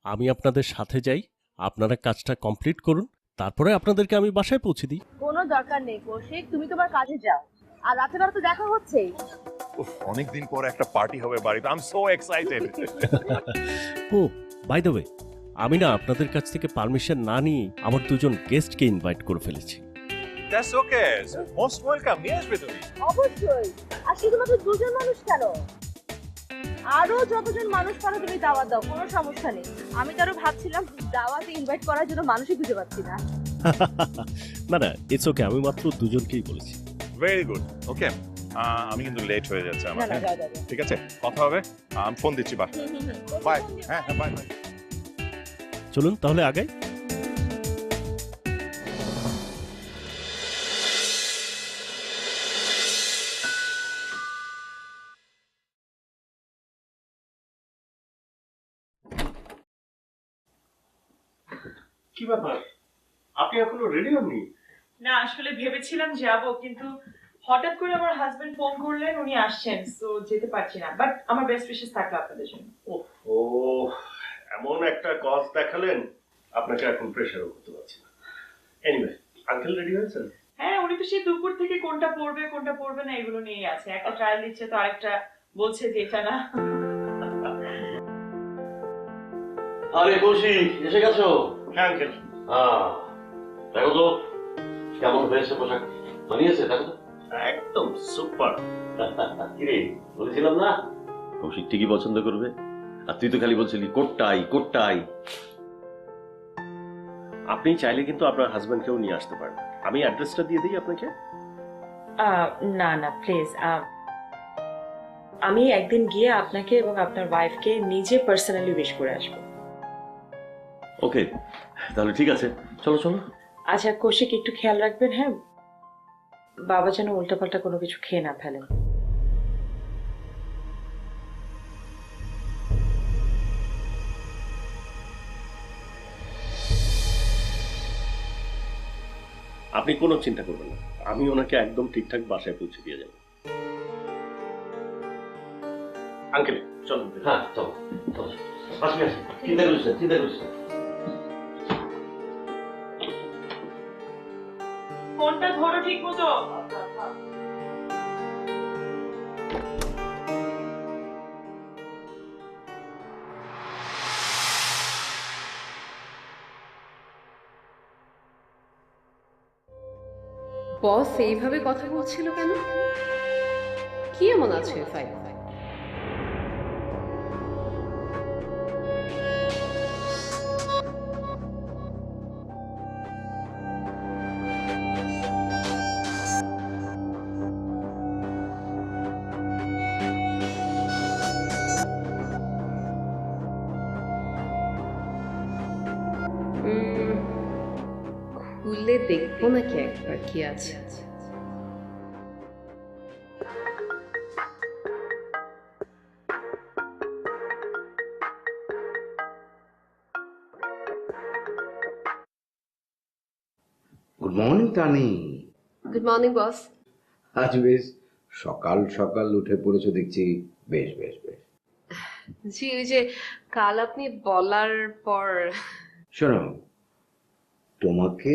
আমি আপনাদের সাথে যাই, আপনারা কাজটা কমপ্লিট করুন, তারপরে আপনাদেরকে আমি বাসায় পৌঁছে দিই। কোনো দরকার নেই কৌশিক, তুমি তোমার কাজে যাও, আর রাতের বেলা তো দেখা হচ্ছেই। অনেকদিন পরে একটা পার্টি হবে বাড়িতে, আই এম সো এক্সাইটেড। ও বাই দ্য ওয়ে, আমি না আপনাদের কাছ থেকে পারমিশন না নিয়ে আমার দুজন গেস্টকে ইনভাইট করে ফেলেছি। That's okay, most welcome. নিয়ে আসবে তুমি? অবশ্যই। আর শুধুমাত্র দুজন মানুষ কেন, আরো যতজন মানুষ পারো তুমি দাওয়াত দাও, কোনো সমস্যা নেই। আমি তো আরো ভাবছিলাম দাওয়াতে ইনভাইট করার জন্য মানুষই খুঁজে পাচ্ছি না। না না, ইটস ওকে, আমি মাত্র দুজনকেই বলেছি। ভেরি গুড, ওকে। আমি কিন্তু লেট হয়ে যাচ্ছে না আমার। না, যাও যাও। ঠিক আছে, কথা হবে। আমি ফোন দিচ্ছি, বাই বাই। হ্যাঁ হ্যাঁ, বাই বাই। চলুন তাহলে আগাই। কি ব্যাপার, আপনি এখনো রেডি হননি? না, আসলে ভেবেছিলাম যাব, কিন্তু হঠাৎ করে আমার হাজবেন্ড ফোন করলেন, উনি আসছেন, তো যেতে পারছি না। বাট আমার বেস্ট উইশেস থাকলো আপনাদের জন্য। ও, এমন একটা কজ দেখালেন, আপনাকে এখন প্রেশারও করতে পারছি না। এনিওয়ে, আঙ্কেল রেডি হয়েছেন? হ্যাঁ, উনি তো সেই দুপুর থেকে কোনটা পড়বে না এগুলো নিয়েই আছে। একটা ট্রায়াল দিচ্ছে, তো আরেকটা বলছে যে এটা না। আরে কৌশিক, এসে গেছো? হ্যাঁ আঙ্কেল। দেখো তো কেমন হয়েছে পোশাক, মানিয়েছে? দেখো তো। একদম সুপার। কিরে, বলেছিলাম না কৌশিক ঠিকই পছন্দ করবে। আর তুই তো খালি বলছিলি কোটটাই কোটটাই। আপনি চাইলে কিন্তু আপনার হাজবেন্ডকেও নিয়ে আসতে পারেন, আমি অ্যাড্রেসটা দিয়ে দিই আপনাকে। না না প্লিজ, আমি একদিন গিয়ে আপনাকে এবং আপনার ওয়াইফকে নিজে পার্সোনালি উইশ করে আসবো। ওকে, তাহলে ঠিক আছে, চলো চলো। আচ্ছা কৌশিক, একটু খেয়াল রাখবেন, হ্যাঁ, বাবা যেন উল্টাপাল্টা কোনো কিছু খেয়ে না ফেলেন। আপনি কোনো চিন্তা করবেন না, আমি ওনাকে একদম ঠিকঠাক বাসায় পৌঁছে দিয়ে যাব। আঙ্কেল চলুন। হ্যাঁ চলো চলো, আসবি আসবি, চিন্তা করিস না, চিন্তা করিস না। ফোনটা ধরো ঠিক মতো। বস এইভাবে কথা বলছিল কেন? কি এমন আছে ফাইল? খুলে দেখবো নাকি একবার কি আছে? Good morning Tani. Good morning boss. আজ বেশ সকাল সকাল উঠে পড়েছো দেখছি। বেশ বেশ বেশ। জি, ওই যে কাল আপনি বলার পর। শোনো, তোমাকে